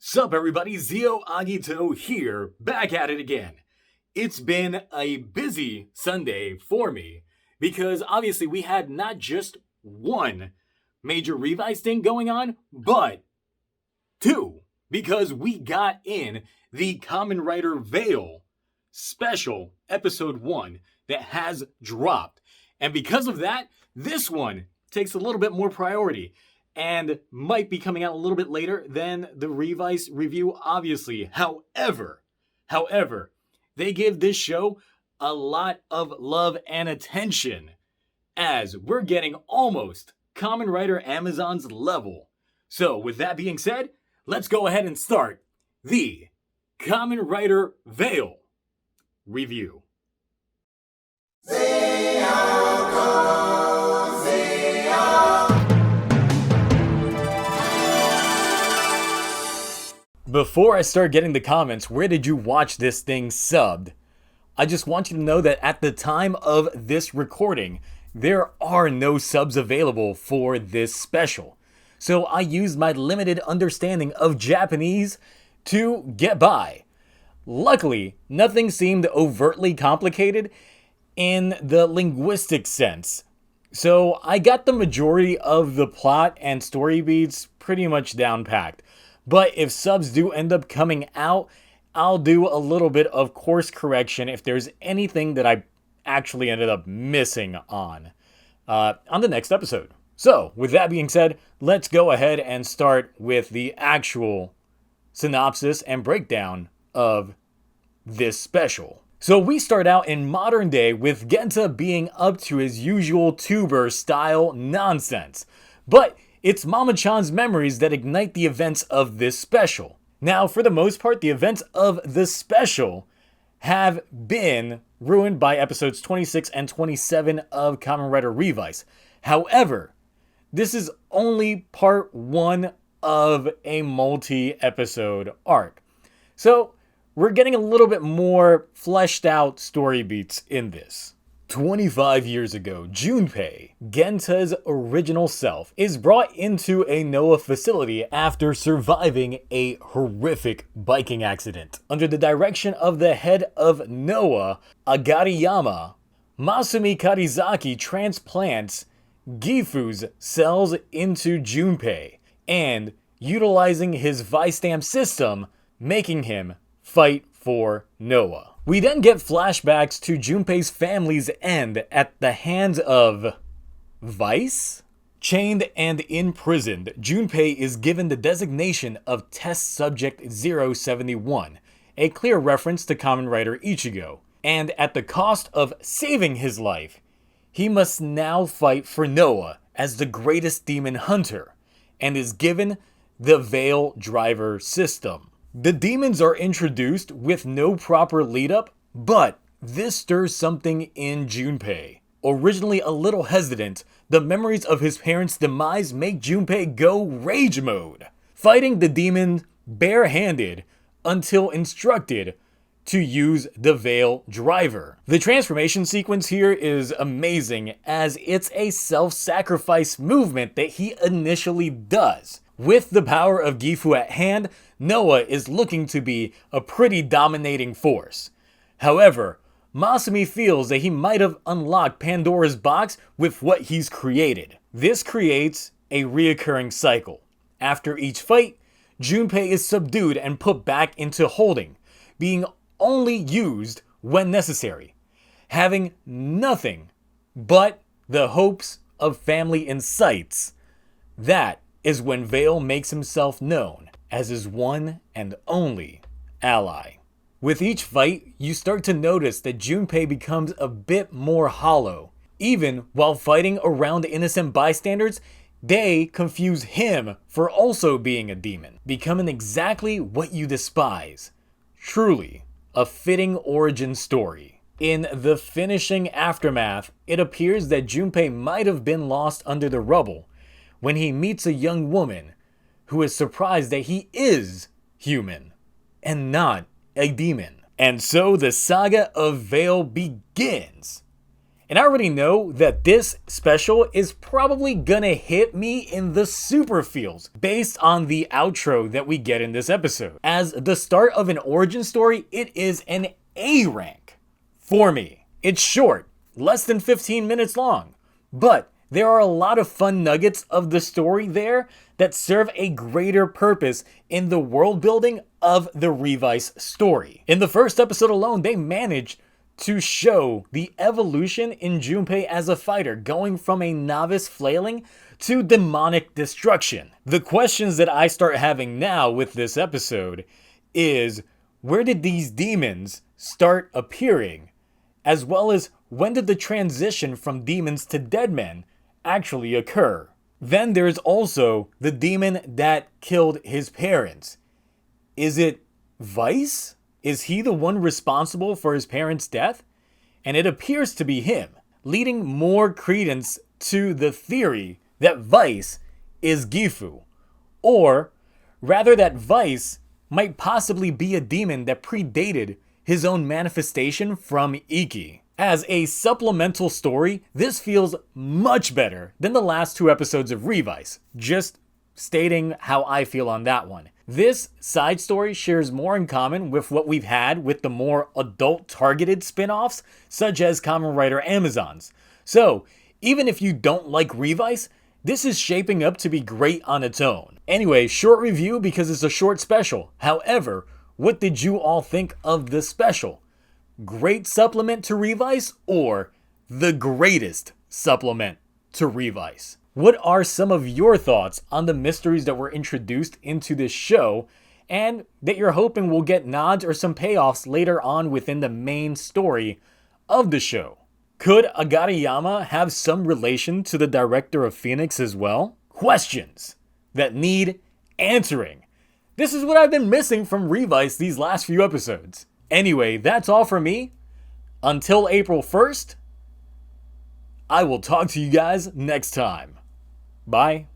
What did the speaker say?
Sup everybody, Zio Agito here, back at it again. It's been a busy Sunday for me, because obviously we had not just one major Revice thing going on, but two, because we got in the Kamen Rider Vail special episode 1 that has dropped. And because of that, this one takes a little bit more priority and might be coming out a little bit later than the Revice review, obviously. However, they give this show a lot of love and attention, as we're getting almost Kamen Rider Amazon's level. So with that being said, let's go ahead and start the Kamen Rider Vail review. Before I start getting the comments, where did you watch this thing subbed? I just want you to know that at the time of this recording, there are no subs available for this special. So I used my limited understanding of Japanese to get by. Luckily, nothing seemed overtly complicated in the linguistic sense. So I got the majority of the plot and story beats pretty much down packed. But if subs do end up coming out, I'll do a little bit of course correction if there's anything that I actually ended up missing on the next episode. So, with that being said, let's go ahead and start with the actual synopsis and breakdown of this special. So we start out in modern day with Genta being up to his usual tuber style nonsense. But it's Mama-chan's memories that ignite the events of this special. Now, for the most part, the events of the special have been ruined by episodes 26 and 27 of Kamen Rider Revice. However, this is only part 1 of a multi-episode arc. So, we're getting a little bit more fleshed out story beats in this. 25 years ago, Junpei, Genta's original self, is brought into a Noah facility after surviving a horrific biking accident. Under the direction of the head of Noah, Agariyama, Masumi Karizaki transplants Gifu's cells into Junpei, and, utilizing his Vice-Stamp system, making him fight for Noah. We then get flashbacks to Junpei's family's end at the hands of Vice? Chained and imprisoned, Junpei is given the designation of Test Subject 071, a clear reference to Kamen Rider Ichigo. And at the cost of saving his life, he must now fight for Noah as the greatest demon hunter, and is given the Vail driver system. The demons are introduced with no proper lead-up, but this stirs something in Junpei. Originally a little hesitant, the memories of his parents' demise make Junpei go rage mode, fighting the demon barehanded until instructed to use the Vail driver. The transformation sequence here is amazing, as it's a self-sacrifice movement that he initially does. With the power of Gifu at hand, Noah is looking to be a pretty dominating force. However, Masumi feels that he might have unlocked Pandora's box with what he's created. This creates a reoccurring cycle. After each fight, Junpei is subdued and put back into holding, being only used when necessary, having nothing but the hopes of family in sights. That is when Vail makes himself known as his one and only ally. With each fight, you start to notice that Junpei becomes a bit more hollow. Even while fighting around innocent bystanders, they confuse him for also being a demon, becoming exactly what you despise. Truly, a fitting origin story. In the finishing aftermath, it appears that Junpei might have been lost under the rubble when he meets a young woman who is surprised that he is human and not a demon. And so the saga of Vail begins. And I already know that this special is probably gonna hit me in the super feels based on the outro that we get in this episode. As the start of an origin story, it is an A rank for me. It's short, less than 15 minutes long, but there are a lot of fun nuggets of the story there that serve a greater purpose in the world building of the Revice story. In the first episode alone, they managed to show the evolution in Junpei as a fighter, going from a novice flailing to demonic destruction. The questions that I start having now with this episode is, where did these demons start appearing? As well as, when did the transition from demons to dead men actually occur? Then there's also the demon that killed his parents. Is it Vice? Is he the one responsible for his parents' death? And it appears to be him, leading more credence to the theory that Vice is Gifu. Or rather that Vice might possibly be a demon that predated his own manifestation from Iki. As a supplemental story, this feels much better than the last 2 episodes of Revice. Just stating how I feel on that one. This side story shares more in common with what we've had with the more adult-targeted spin-offs, such as Kamen Rider Amazons. So, even if you don't like Revice, this is shaping up to be great on its own. Anyway, short review because it's a short special. However, what did you all think of the special? Great supplement to Revice or the greatest supplement to Revice? What are some of your thoughts on the mysteries that were introduced into this show and that you're hoping will get nods or some payoffs later on within the main story of the show? Could Agariyama have some relation to the director of Phoenix as well? Questions that need answering. This is what I've been missing from Revice these last few episodes. Anyway, that's all for me. Until April 1st, I will talk to you guys next time. Bye.